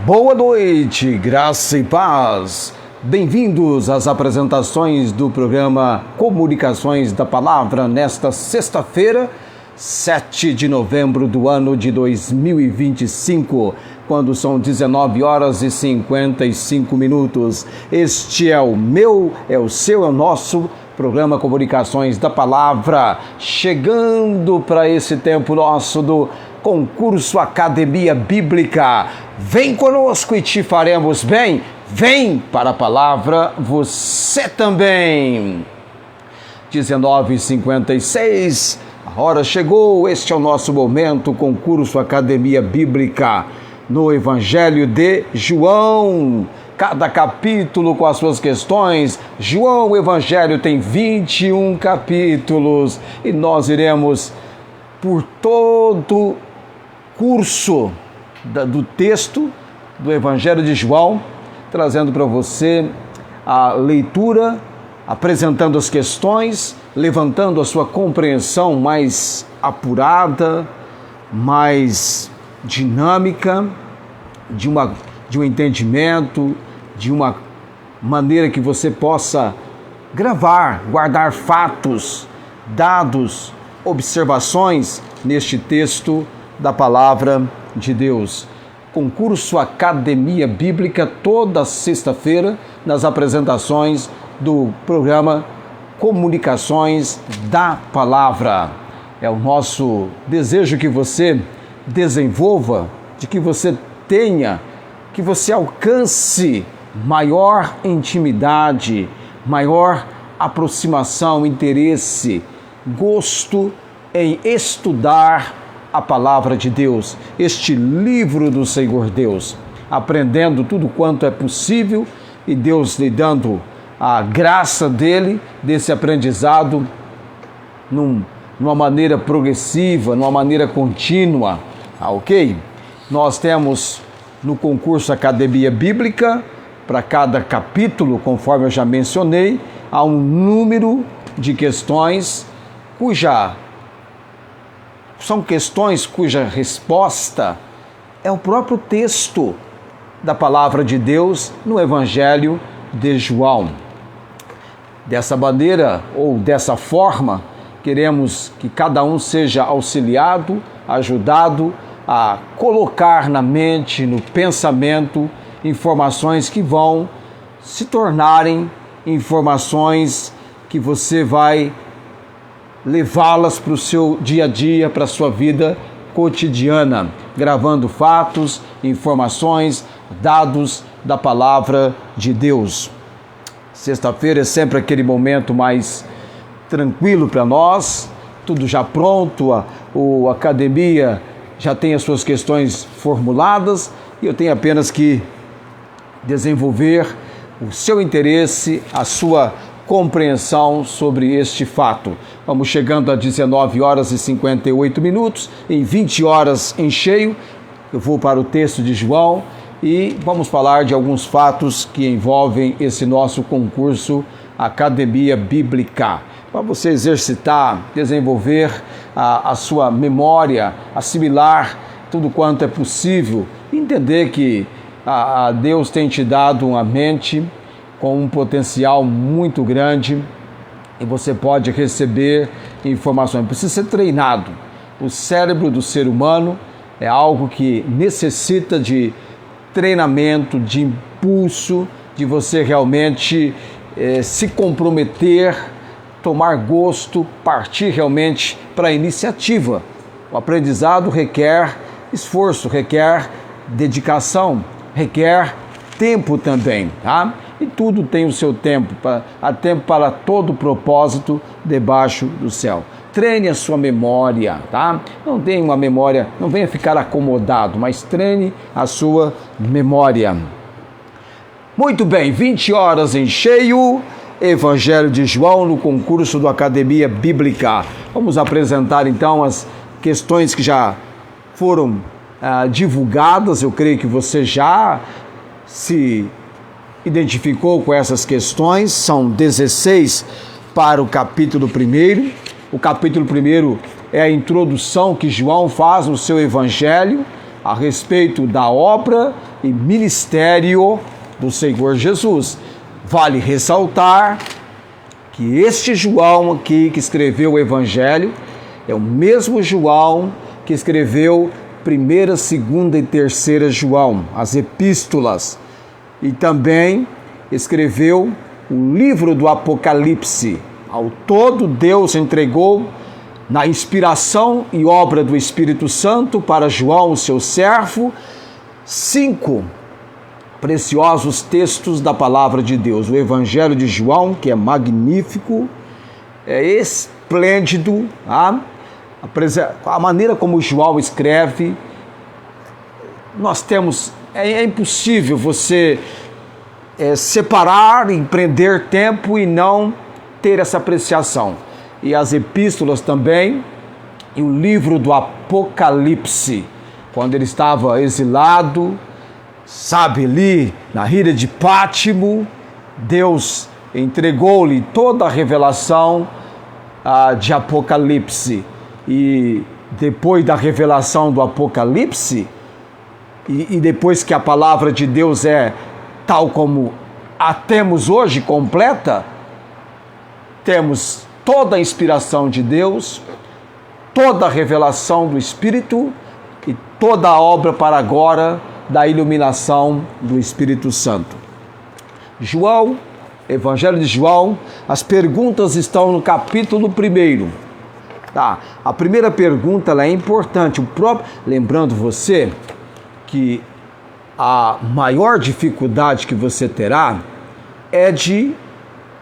Boa noite, graça e paz. Bem-vindos às apresentações do programa Comunicações da Palavra nesta sexta-feira, 7 de novembro do ano de 2025, quando são 19 horas e 55 minutos. Este é o meu, é o seu, é o nosso programa Comunicações da Palavra, chegando para esse tempo nosso do concurso Academia Bíblica. Vem conosco e te faremos bem. Vem para a palavra você também. 19h56, a hora chegou. Este é o nosso momento, concurso Academia Bíblica no Evangelho de João. Cada capítulo com as suas questões. João, o Evangelho tem 21 capítulos e nós iremos por todo curso do texto do Evangelho de João, trazendo para você a leitura, apresentando as questões, levantando a sua compreensão mais apurada, mais dinâmica, de um entendimento, de uma maneira que você possa gravar, guardar fatos, dados, observações neste texto da Palavra de Deus. Concurso Academia Bíblica toda sexta-feira nas apresentações do programa Comunicações da Palavra. É o nosso desejo que você desenvolva, de que você tenha, que você alcance maior intimidade, maior aproximação, interesse, gosto em estudar a Palavra de Deus, este livro do Senhor Deus, aprendendo tudo quanto é possível e Deus lhe dando a graça dele, desse aprendizado numa maneira progressiva, numa maneira contínua, ok? Nós temos no concurso Academia Bíblica, para cada capítulo, conforme eu já mencionei, há um número de questões são questões cuja resposta é o próprio texto da Palavra de Deus no Evangelho de João. Dessa maneira ou dessa forma, queremos que cada um seja auxiliado, ajudado a colocar na mente, no pensamento, informações que vão se tornarem informações que você vai levá-las para o seu dia a dia, para a sua vida cotidiana, gravando fatos, informações, dados da Palavra de Deus. Sexta-feira é sempre aquele momento mais tranquilo para nós, tudo já pronto, a academia já tem as suas questões formuladas e eu tenho apenas que desenvolver o seu interesse, a sua compreensão sobre este fato. Vamos chegando a 19 horas e 58 minutos, em 20 horas em cheio, eu vou para o texto de João e vamos falar de alguns fatos que envolvem esse nosso concurso Academia Bíblica, para você exercitar, desenvolver a sua memória, assimilar tudo quanto é possível, entender que Deus tem te dado uma mente com um potencial muito grande e você pode receber informações. Precisa ser treinado. O cérebro do ser humano é algo que necessita de treinamento, de impulso, de você realmente se comprometer, tomar gosto, partir realmente para a iniciativa. O aprendizado requer esforço, requer dedicação, requer tempo também, tá? E tudo tem o seu tempo, há tempo para todo propósito debaixo do céu. Treine a sua memória, tá? Não tenha uma memória, não venha ficar acomodado, mas treine a sua memória. Muito bem, 20 horas em cheio, Evangelho de João no concurso do Academia Bíblica. Vamos apresentar então as questões que já foram divulgadas, eu creio que você já se identificou com essas questões, são 16 para o capítulo 1. O capítulo 1 é a introdução que João faz no seu evangelho a respeito da obra e ministério do Senhor Jesus. Vale ressaltar que este João aqui que escreveu o Evangelho é o mesmo João que escreveu 1ª, 2ª e 3ª João, as epístolas, e também escreveu o livro do Apocalipse. Ao todo, Deus entregou na inspiração e obra do Espírito Santo para João, seu servo, 5 preciosos textos da palavra de Deus. O Evangelho de João, que é magnífico, é esplêndido, tá? A maneira como João escreve, é impossível você separar, empreender tempo e não ter essa apreciação. E as epístolas também, e o livro do Apocalipse, quando ele estava exilado, ali na ilha de Pátimo, Deus entregou-lhe toda a revelação de Apocalipse. E depois da revelação do Apocalipse, e depois que a palavra de Deus é tal como a temos hoje, completa, temos toda a inspiração de Deus, toda a revelação do Espírito e toda a obra para agora da iluminação do Espírito Santo. João, Evangelho de João, as perguntas estão no capítulo 1. Tá? A primeira pergunta ela é importante. Lembrando você que a maior dificuldade que você terá é de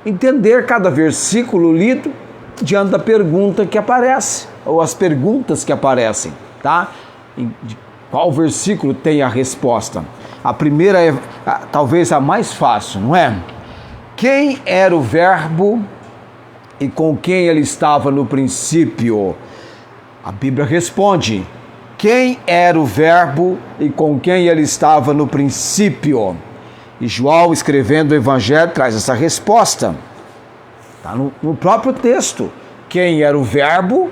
entender cada versículo lido diante da pergunta que aparece, ou as perguntas que aparecem, tá? Qual versículo tem a resposta? A primeira é talvez a mais fácil, não é? Quem era o Verbo e com quem ele estava no princípio? A Bíblia responde: quem era o Verbo e com quem ele estava no princípio? E João, escrevendo o Evangelho, traz essa resposta. Está no próprio texto. Quem era o Verbo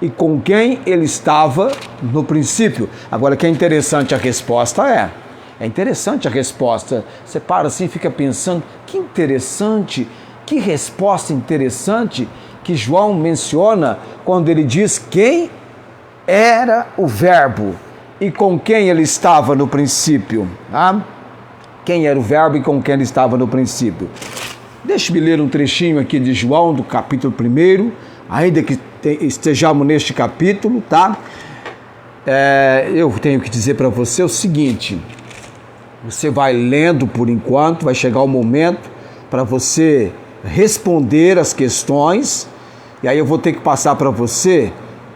e com quem ele estava no princípio. Agora, que é interessante a resposta é interessante a resposta. Você para assim e fica pensando, que interessante, que resposta interessante que João menciona quando ele diz quem era o Verbo e com quem ele estava no princípio. Tá? Quem era o Verbo e com quem ele estava no princípio. Deixe-me ler um trechinho aqui de João, do capítulo 1, ainda que estejamos neste capítulo, tá? Eu tenho que dizer para você o seguinte: você vai lendo por enquanto, vai chegar o momento para você responder as questões, e aí eu vou ter que passar para você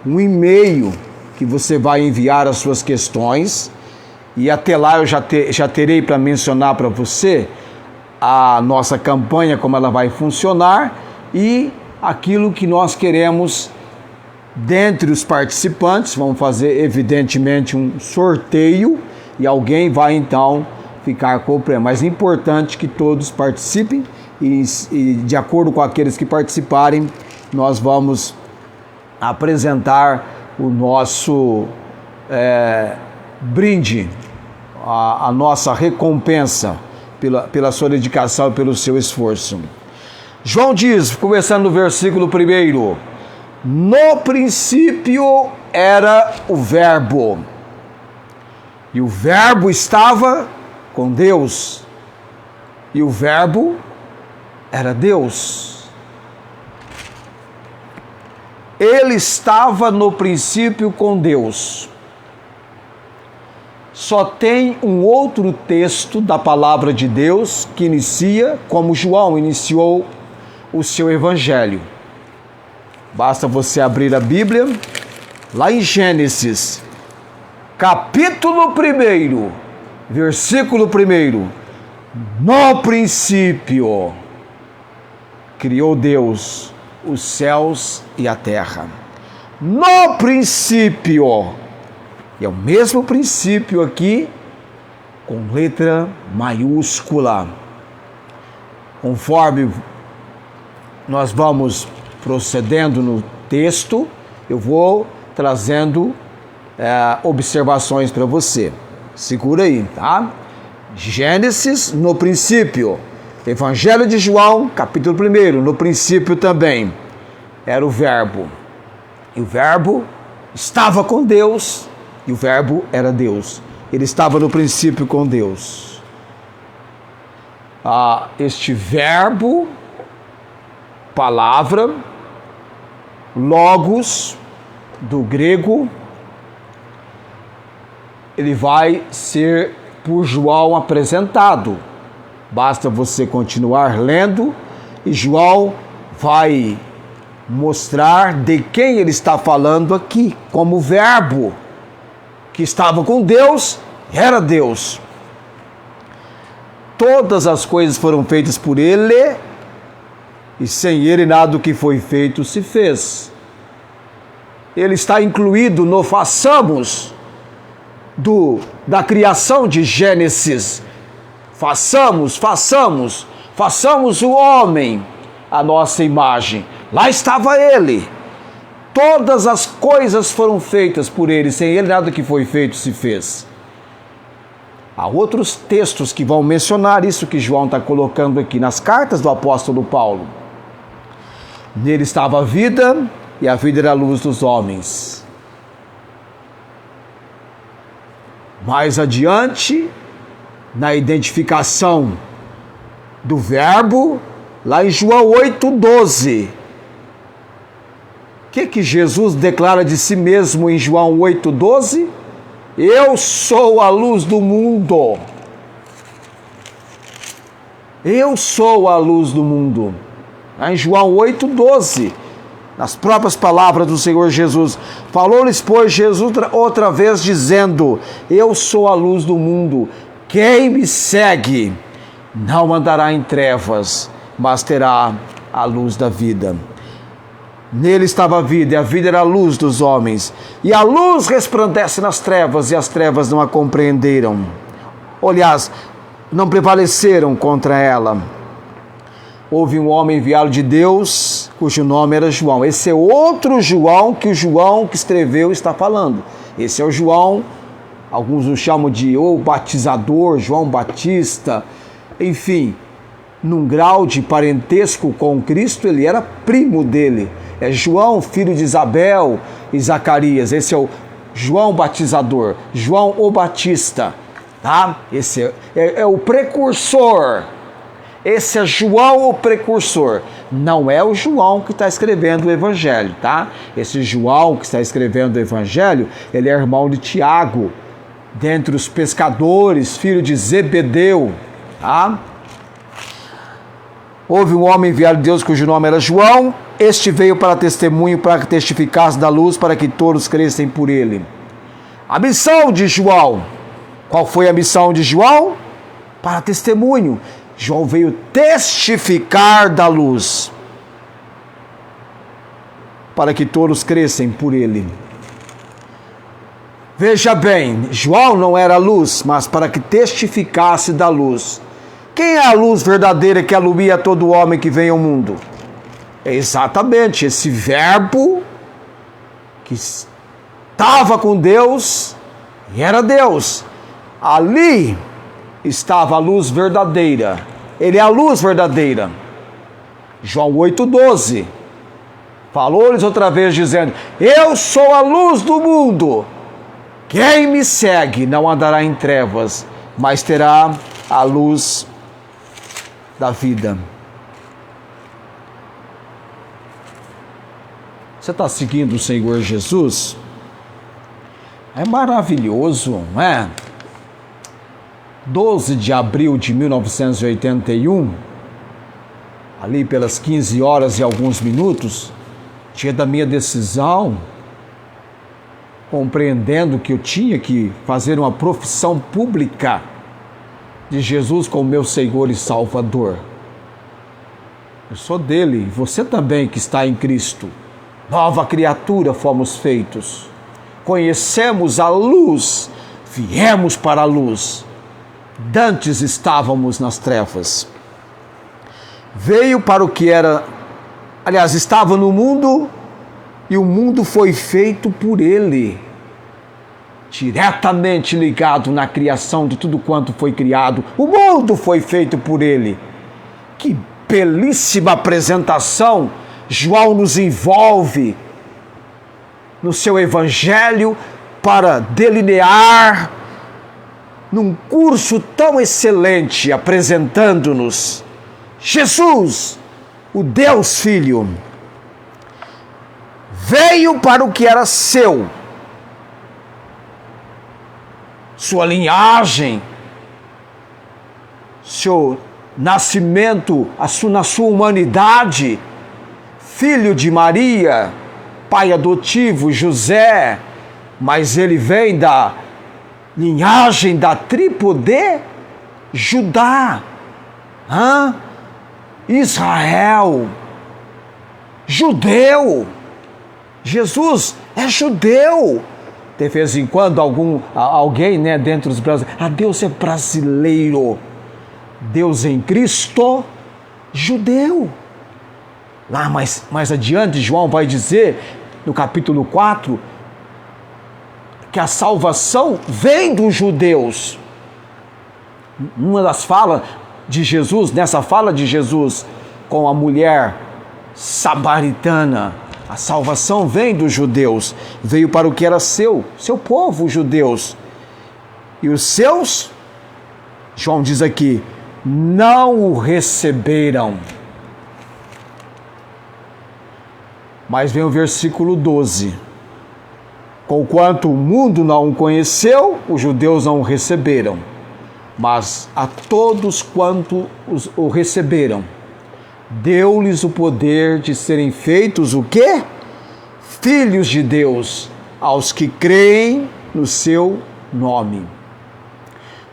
um e-mail que você vai enviar as suas questões, e até lá eu já terei para mencionar para você a nossa campanha, como ela vai funcionar, e aquilo que nós queremos dentre os participantes. Vamos fazer evidentemente um sorteio e alguém vai então ficar com o prêmio. Mas é importante que todos participem e de acordo com aqueles que participarem, nós vamos apresentar o nosso brinde, a nossa recompensa pela sua dedicação e pelo seu esforço. João diz, começando no versículo 1, no princípio era o Verbo, e o Verbo estava com Deus, e o Verbo era Deus. Ele estava no princípio com Deus. Só tem um outro texto da palavra de Deus que inicia como João iniciou o seu evangelho. Basta você abrir a Bíblia, lá em Gênesis, capítulo 1, versículo 1. No princípio, criou Deus os céus e a terra. No princípio, e é o mesmo princípio aqui, com letra maiúscula. Conforme nós vamos procedendo no texto, eu vou trazendo observações para você. Segura aí, tá? Gênesis, no princípio. Evangelho de João, capítulo 1, no princípio também. Era o Verbo. E o Verbo estava com Deus, e o Verbo era Deus. Ele estava no princípio com Deus. Este verbo, palavra, logos, do grego, ele vai ser por João apresentado. Basta você continuar lendo e João vai mostrar de quem ele está falando aqui, como verbo que estava com Deus, era Deus. Todas as coisas foram feitas por ele, e sem ele nada do que foi feito se fez. Ele está incluído no façamos da criação de Gênesis. Façamos o homem à nossa imagem. Lá estava ele. Todas as coisas foram feitas por ele, sem ele nada do que foi feito se fez. Há outros textos que vão mencionar isso que João está colocando aqui nas cartas do apóstolo Paulo. Nele estava a vida, e a vida era a luz dos homens. Mais adiante, na identificação do verbo, lá em João 8,12. O que Jesus declara de si mesmo em João 8,12? Eu sou a luz do mundo. Eu sou a luz do mundo. Lá em João 8,12, nas próprias palavras do Senhor Jesus, falou-lhes, pois, Jesus outra vez, dizendo: eu sou a luz do mundo. Quem me segue não andará em trevas, mas terá a luz da vida. Nele estava a vida, e a vida era a luz dos homens. E a luz resplandece nas trevas, e as trevas não a compreenderam. Aliás, não prevaleceram contra ela. Houve um homem enviado de Deus, cujo nome era João. Esse é outro João que o João que escreveu está falando. Esse é o João, alguns o chamam de o batizador, João Batista. Enfim, num grau de parentesco com Cristo, ele era primo dele. É João, filho de Isabel e Zacarias. Esse é o João Batizador, João o Batista, tá? Esse é o precursor. Esse é João o precursor. Não é o João que está escrevendo o Evangelho, tá? Esse João que está escrevendo o Evangelho, ele é irmão de Tiago, dentre os pescadores, filho de Zebedeu, tá? Houve um homem enviado de Deus cujo nome era João. Este veio para testemunho, para que testificasse da luz, para que todos crescem por ele. A missão de João. Qual foi a missão de João? Para testemunho. João veio testificar da luz, para que todos crescem por ele. Veja bem, João não era luz, mas para que testificasse da luz. Quem é a luz verdadeira que alumia todo homem que vem ao mundo? É exatamente esse verbo que estava com Deus e era Deus. Ali estava a luz verdadeira. Ele é a luz verdadeira. João 8,12. Falou-lhes outra vez dizendo: eu sou a luz do mundo. Quem me segue não andará em trevas, mas terá a luz da vida. Você está seguindo o Senhor Jesus? É maravilhoso, não é? 12 de abril de 1981, ali pelas 15 horas e alguns minutos, dia da minha decisão, compreendendo que eu tinha que fazer uma profissão pública de Jesus como meu Senhor e Salvador. Eu sou dele, você também que está em Cristo. Nova criatura fomos feitos. Conhecemos a luz, viemos para a luz. Dantes estávamos nas trevas. Veio para o que era, aliás, estava no mundo, e o mundo foi feito por ele. diretamente ligado na criação de tudo quanto foi criado. O mundo foi feito por ele. Que belíssima apresentação João nos envolve no seu evangelho para delinear num curso tão excelente, apresentando-nos Jesus, o Deus Filho, veio para o que era seu, sua linhagem, seu nascimento, na sua humanidade, filho de Maria, pai adotivo José, mas ele vem da linhagem da tribo de Judá, Israel, judeu. Jesus é judeu. De vez em quando alguém, dentre os brasileiros, Deus é brasileiro. Deus em Cristo, judeu. Lá mais adiante, João vai dizer, no capítulo 4, que a salvação vem dos judeus. Uma das falas de Jesus, nessa fala de Jesus com a mulher samaritana, a salvação vem dos judeus, veio para o que era seu povo, os judeus. E os seus, João diz aqui, não o receberam. Mas vem o versículo 12. Conquanto o mundo não o conheceu, os judeus não o receberam. Mas a todos quanto o receberam, deu-lhes o poder de serem feitos o quê? Filhos de Deus, aos que creem no seu nome.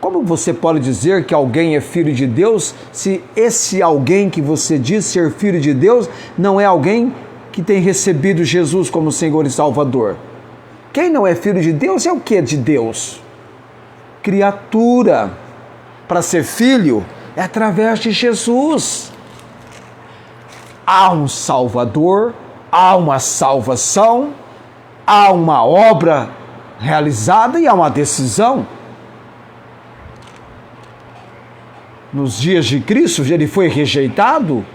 Como você pode dizer que alguém é filho de Deus, se esse alguém que você diz ser filho de Deus não é alguém que tem recebido Jesus como Senhor e Salvador? Quem não é filho de Deus é o que de Deus? Criatura. Para ser filho é através de Jesus. Há um Salvador, há uma salvação, há uma obra realizada e há uma decisão. Nos dias de Cristo, ele foi rejeitado,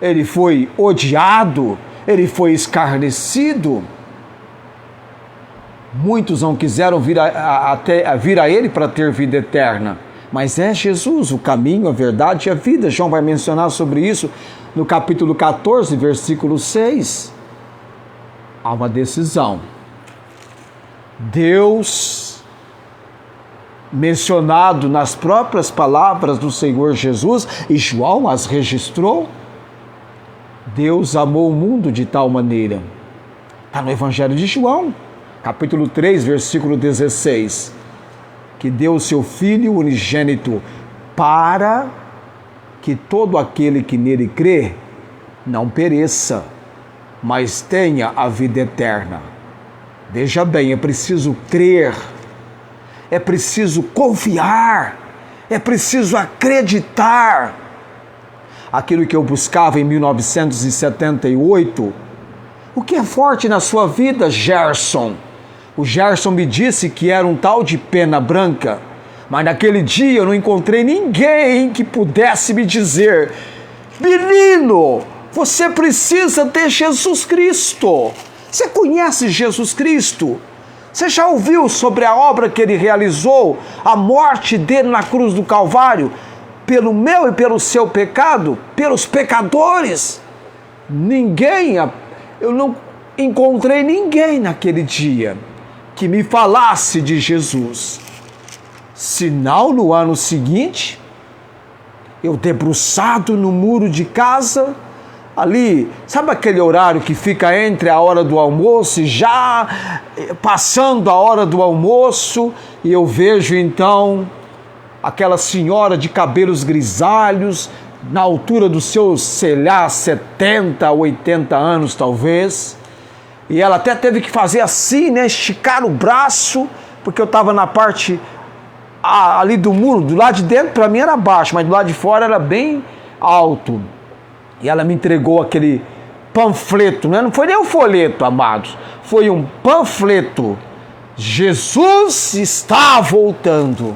ele foi odiado, ele foi escarnecido. Muitos não quiseram vir a ele para ter vida eterna. Mas é Jesus o caminho, a verdade e a vida. João vai mencionar sobre isso no capítulo 14, versículo 6. Há uma decisão. Deus, mencionado nas próprias palavras do Senhor Jesus, e João as registrou, Deus amou o mundo de tal maneira. Está no Evangelho de João, capítulo 3, versículo 16. Que deu o seu Filho unigênito para que todo aquele que nele crê não pereça, mas tenha a vida eterna. Veja bem, é preciso crer, é preciso confiar, é preciso acreditar. Aquilo que eu buscava em 1978, o que é forte na sua vida, Gerson? O Gerson me disse que era um tal de Pena Branca, mas naquele dia eu não encontrei ninguém que pudesse me dizer: menino, você precisa ter Jesus Cristo. Você conhece Jesus Cristo? Você já ouviu sobre a obra que ele realizou, a morte dele na cruz do Calvário, pelo meu e pelo seu pecado, pelos pecadores? Ninguém, eu não encontrei ninguém naquele dia que me falasse de Jesus. Sinal, no ano seguinte, eu debruçado no muro de casa, ali, sabe aquele horário que fica entre a hora do almoço e já passando a hora do almoço, e eu vejo então aquela senhora de cabelos grisalhos, na altura dos seus, sei lá, 70, 80 anos talvez, e ela até teve que fazer assim, esticar o braço, porque eu estava na parte ali do muro, do lado de dentro para mim era baixo, mas do lado de fora era bem alto. E ela me entregou aquele panfleto, não foi nem um folheto, amados, foi um panfleto Jesus está voltando.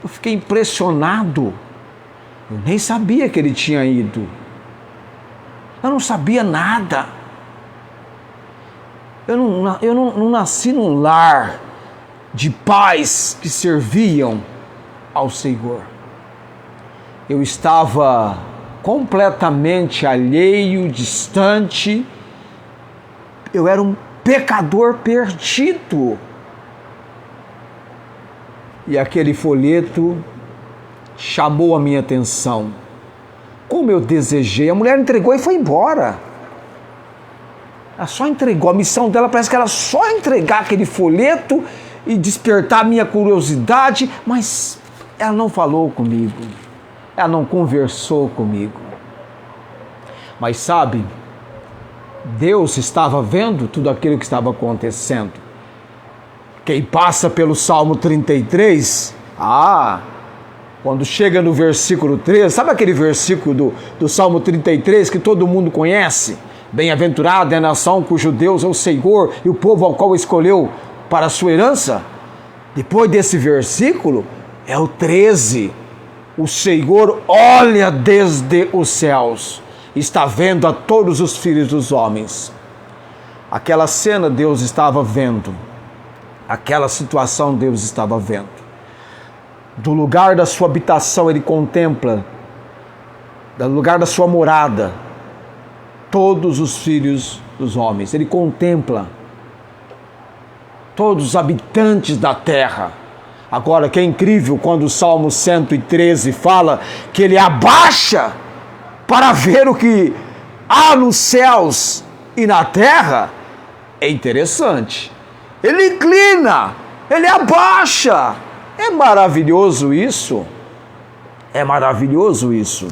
Eu fiquei impressionado. Eu nem sabia que ele tinha ido. Eu não sabia nada. Eu não nasci num lar de pais que serviam ao Senhor. Eu estava completamente alheio, distante. Eu era um pecador perdido. E aquele folheto chamou a minha atenção. Como eu desejei. A mulher entregou e foi embora. Ela só entregou. A missão dela parece que era só entregar aquele folheto e despertar a minha curiosidade, mas ela não falou comigo. Ela não conversou comigo. Mas sabe, Deus estava vendo tudo aquilo que estava acontecendo. Quem passa pelo Salmo 33, quando chega no versículo 13, sabe aquele versículo do Salmo 33 que todo mundo conhece? Bem-aventurada é a nação cujo Deus é o Senhor e o povo ao qual escolheu para a sua herança. Depois desse versículo, é o 13. O Senhor olha desde os céus, está vendo a todos os filhos dos homens. Aquela cena Deus estava vendo, aquela situação Deus estava vendo. Do lugar da sua habitação ele contempla, do lugar da sua morada, todos os filhos dos homens. Ele contempla todos os habitantes da terra. Agora, que é incrível quando o Salmo 113 fala que ele abaixa para ver o que há nos céus e na terra, é interessante. Ele inclina, ele abaixa. É maravilhoso isso. É maravilhoso isso.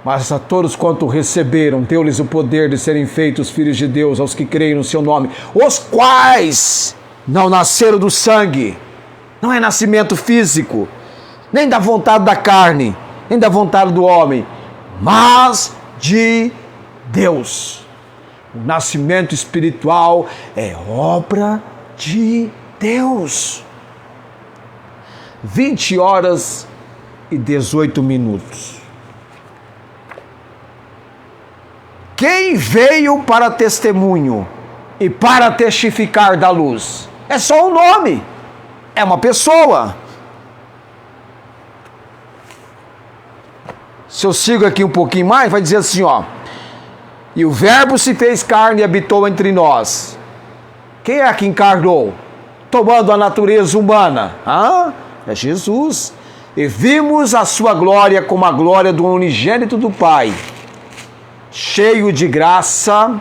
Mas a todos quanto receberam, deu-lhes o poder de serem feitos filhos de Deus, aos que creem no seu nome, os quais não nasceram do sangue, não é nascimento físico, nem da vontade da carne, nem da vontade do homem, mas de Deus. O nascimento espiritual é obra de Deus. 20h18. Quem veio para testemunho e para testificar da luz? É só um nome, é uma pessoa. Se eu sigo aqui um pouquinho mais, vai dizer assim, e o verbo se fez carne e habitou entre nós. Quem é que encarnou? Tomando a natureza humana. É Jesus. E vimos a sua glória como a glória do unigênito do Pai, cheio de graça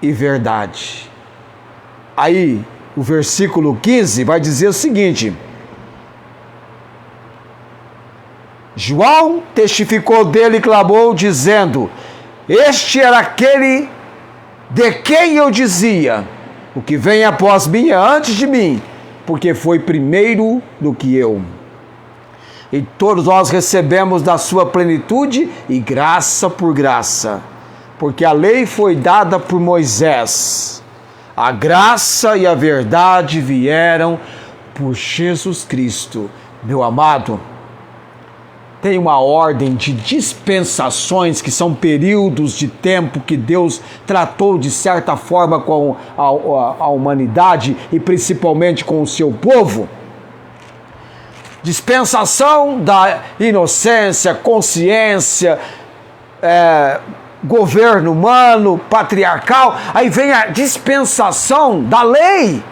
e verdade. Aí, o versículo 15 vai dizer o seguinte: João testificou dele e clamou, dizendo: este era aquele de quem eu dizia, o que vem após mim é antes de mim, porque foi primeiro do que eu. E todos nós recebemos da sua plenitude e graça por graça, porque a lei foi dada por Moisés, a graça e a verdade vieram por Jesus Cristo. Meu amado, tem uma ordem de dispensações, que são períodos de tempo que Deus tratou de certa forma com a humanidade e principalmente com o seu povo. Dispensação da inocência, consciência, governo humano, patriarcal. Aí vem a dispensação da lei,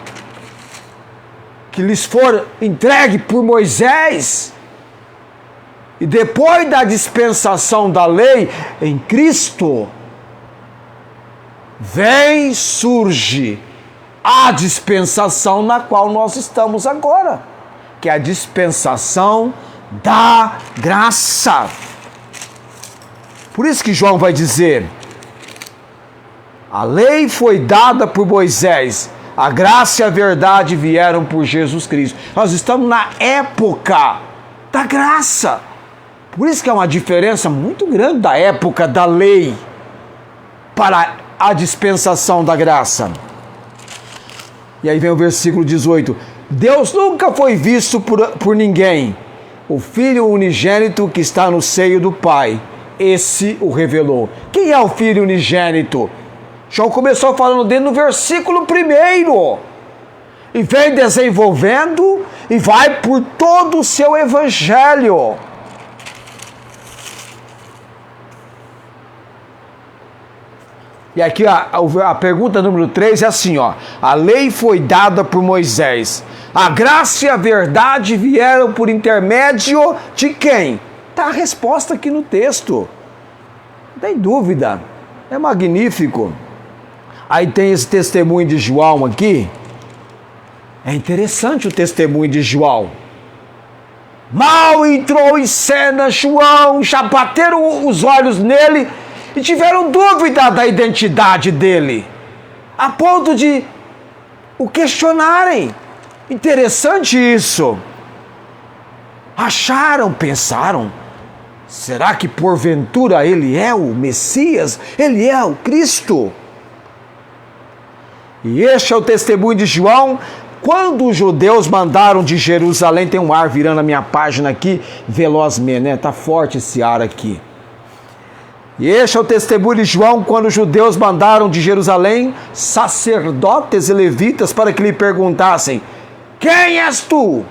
que lhes for entregue por Moisés. E depois da dispensação da lei, em Cristo, surge a dispensação na qual nós estamos agora, que é a dispensação da graça. Por isso que João vai dizer: a lei foi dada por Moisés, a graça e a verdade vieram por Jesus Cristo. Nós estamos na época da graça. Por isso que é uma diferença muito grande da época da lei para a dispensação da graça. E aí vem o versículo 18. Deus nunca foi visto por ninguém. O Filho unigênito que está no seio do Pai, esse o revelou. Quem é o Filho unigênito? João começou falando dele no versículo 1. E vem desenvolvendo e vai por todo o seu evangelho. E aqui a pergunta número 3 é assim, ó. A lei foi dada por Moisés. A graça e a verdade vieram por intermédio de quem? Está a resposta aqui no texto. Não tem dúvida. É magnífico. Aí tem esse testemunho de João aqui. É interessante o testemunho de João. Mal entrou em cena João, já bateram os olhos nele e tiveram dúvida da identidade dele, a ponto de o questionarem. Interessante isso. Acharam, pensaram, será que porventura ele é o Messias? Ele é o Cristo? E este é o testemunho de João. Quando os judeus mandaram de Jerusalém, tem um ar virando a minha página aqui, velozmente, né? Tá forte esse ar aqui. E este é o testemunho de João, quando os judeus mandaram de Jerusalém sacerdotes e levitas para que lhe perguntassem: quem és tu?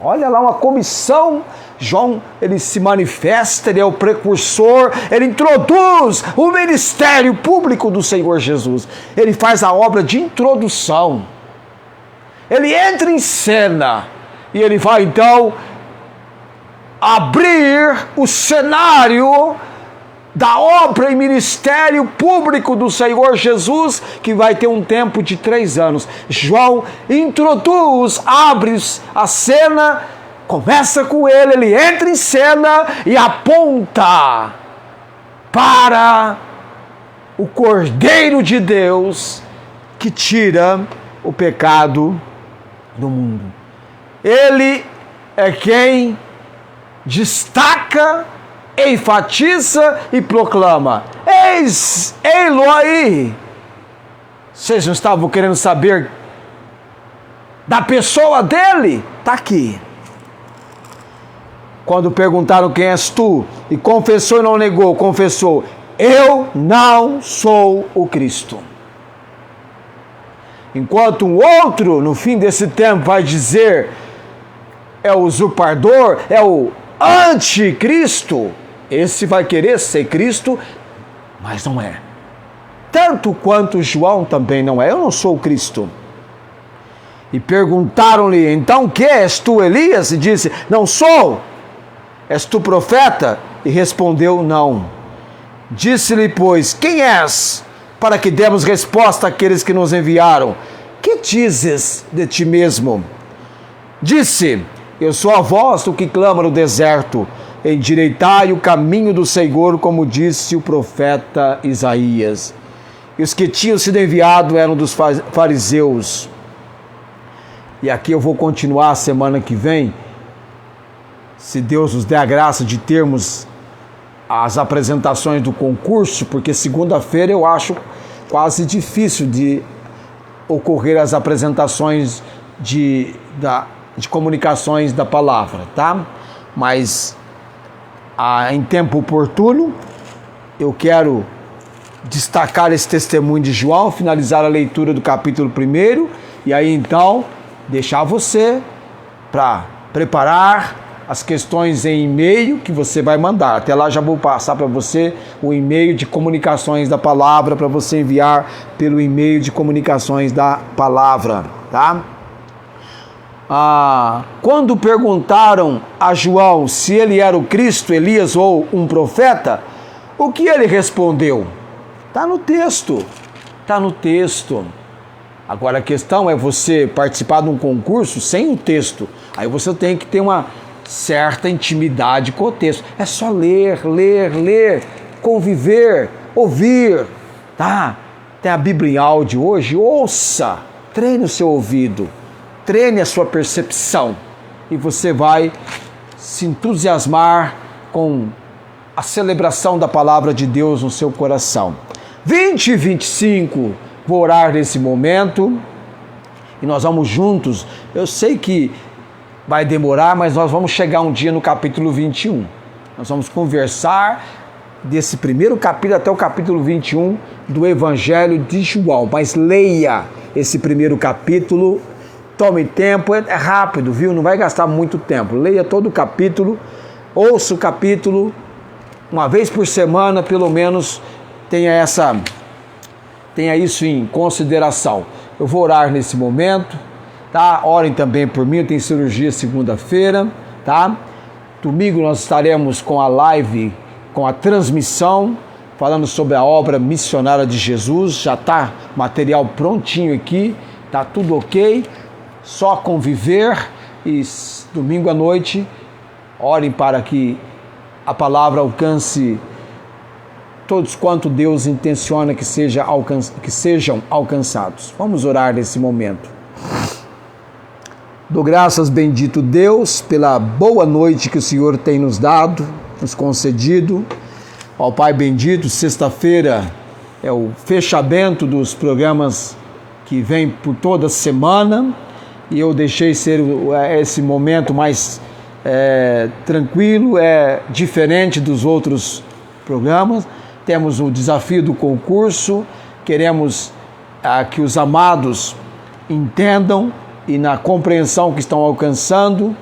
Olha lá uma comissão. João, ele se manifesta, ele é o precursor, ele introduz o ministério público do Senhor Jesus. Ele faz a obra de introdução. Ele entra em cena e ele vai então abrir o cenário da obra e ministério público do Senhor Jesus, que vai ter um tempo de 3 anos. João introduz, abre a cena, começa com ele entra em cena e aponta para o Cordeiro de Deus que tira o pecado do mundo. Ele é quem destaca, enfatiza e proclama: eis ele aí. Vocês não estavam querendo saber da pessoa dele? Está aqui. Quando perguntaram quem és tu, e confessou e não negou, confessou: eu não sou o Cristo. Enquanto um outro, no fim desse tempo, vai dizer: é o usurpador, é o anticristo. Esse vai querer ser Cristo, mas não é. Tanto quanto João também não é. Eu não sou o Cristo. E perguntaram-lhe: então que és tu, Elias? E disse: não sou. És tu profeta? E respondeu: não. Disse-lhe, pois: quem és? Para que demos resposta àqueles que nos enviaram. Que dizes de ti mesmo? Disse: eu sou a voz do que clama no deserto, endireitai o caminho do Senhor, como disse o profeta Isaías. E os que tinham sido enviados eram dos fariseus. E aqui eu vou continuar a semana que vem, se Deus nos der a graça de termos as apresentações do concurso, porque segunda-feira eu acho quase difícil de ocorrer as apresentações de comunicações da palavra, tá? Mas em tempo oportuno eu quero destacar esse testemunho de João, finalizar a leitura do capítulo 1 e aí então deixar você para preparar as questões em e-mail que você vai mandar. Até lá já vou passar para você o e-mail de comunicações da palavra para você enviar pelo e-mail de comunicações da palavra, tá? Quando perguntaram a João se ele era o Cristo, Elias ou um profeta, o que ele respondeu? Está no texto. Está no texto. Agora a questão é você participar de um concurso sem o texto. Aí você tem que ter uma certa intimidade com o texto. É só ler, conviver, ouvir, tá? Tem a Bíblia em áudio hoje, ouça, treine o seu ouvido, treine a sua percepção e você vai se entusiasmar com a celebração da palavra de Deus no seu coração. 20 e 25, vou orar nesse momento e nós vamos juntos. Eu sei que vai demorar, mas nós vamos chegar um dia no capítulo 21. Nós vamos conversar desse primeiro capítulo até o capítulo 21 do Evangelho de João. Mas leia esse primeiro capítulo, tome tempo, é rápido, viu? Não vai gastar muito tempo. Leia todo o capítulo, ouça o capítulo, uma vez por semana, pelo menos, tenha isso em consideração. Eu vou orar nesse momento, tá? Orem também por mim, eu tenho cirurgia segunda-feira, tá? Domingo nós estaremos com a live, com a transmissão, falando sobre a obra missionária de Jesus. Já está material prontinho aqui, tá tudo ok, só conviver. E domingo à noite, orem para que a palavra alcance todos quanto Deus intenciona que sejam alcançados. Vamos orar nesse momento. Dou graças, bendito Deus, pela boa noite que o Senhor tem nos dado, nos concedido. Ó Pai bendito, sexta-feira é o fechamento dos programas que vem por toda semana, e eu deixei ser esse momento mais tranquilo, diferente dos outros programas. Temos o desafio do concurso, queremos que os amados entendam e na compreensão que estão alcançando,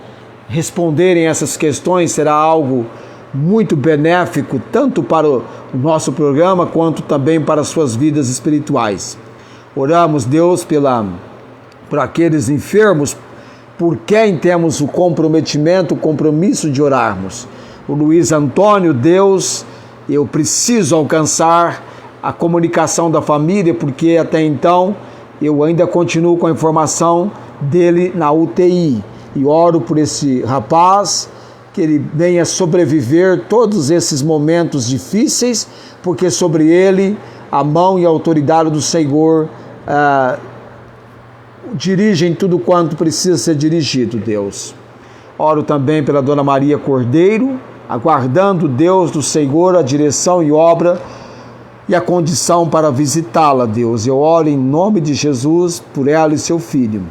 responderem essas questões será algo muito benéfico, tanto para o nosso programa, quanto também para as suas vidas espirituais. Oramos, Deus, por aqueles enfermos, por quem temos o compromisso de orarmos. O Luiz Antônio, Deus, eu preciso alcançar a comunicação da família, porque até então eu ainda continuo com a informação dele na UTI. E oro por esse rapaz, que ele venha sobreviver todos esses momentos difíceis, porque sobre ele a mão e a autoridade do Senhor dirigem tudo quanto precisa ser dirigido, Deus. Oro também pela Dona Maria Cordeiro, aguardando, Deus do Senhor, a direção e obra e a condição para visitá-la, Deus. Eu oro em nome de Jesus por ela e seu filho.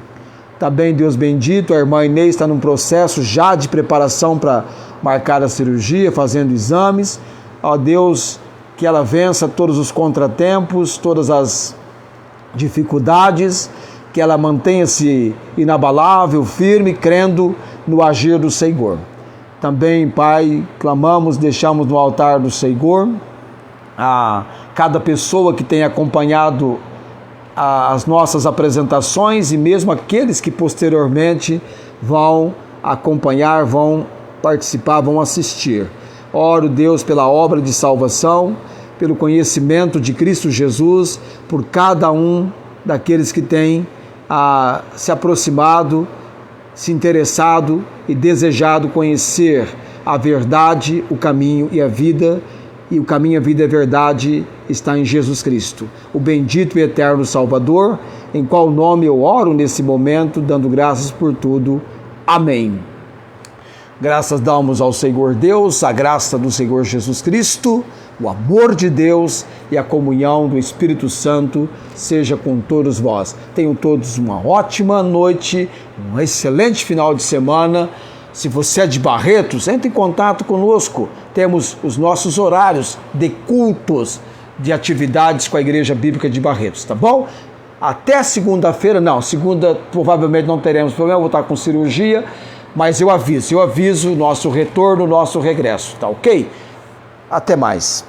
Também, Deus bendito, a irmã Inês está num processo já de preparação para marcar a cirurgia, fazendo exames. Ó Deus, que ela vença todos os contratempos, todas as dificuldades, que ela mantenha-se inabalável, firme, crendo no agir do Senhor. Também, Pai, clamamos, deixamos no altar do Senhor a cada pessoa que tem acompanhado as nossas apresentações e mesmo aqueles que posteriormente vão acompanhar, vão participar, vão assistir. Oro, Deus, pela obra de salvação, pelo conhecimento de Cristo Jesus, por cada um daqueles que têm se aproximado, se interessado e desejado conhecer a verdade, o caminho e a vida. E o caminho, a vida e a verdade está em Jesus Cristo, o bendito e eterno Salvador, em qual nome eu oro nesse momento, dando graças por tudo. Amém. Graças damos ao Senhor Deus, a graça do Senhor Jesus Cristo, o amor de Deus e a comunhão do Espírito Santo seja com todos vós. Tenham todos uma ótima noite, um excelente final de semana. Se você é de Barretos, entre em contato conosco. Temos os nossos horários de cultos, de atividades com a Igreja Bíblica de Barretos, tá bom? Até segunda-feira, segunda provavelmente não teremos problema, vou estar com cirurgia, mas eu aviso o nosso retorno, o nosso regresso, tá ok? Até mais.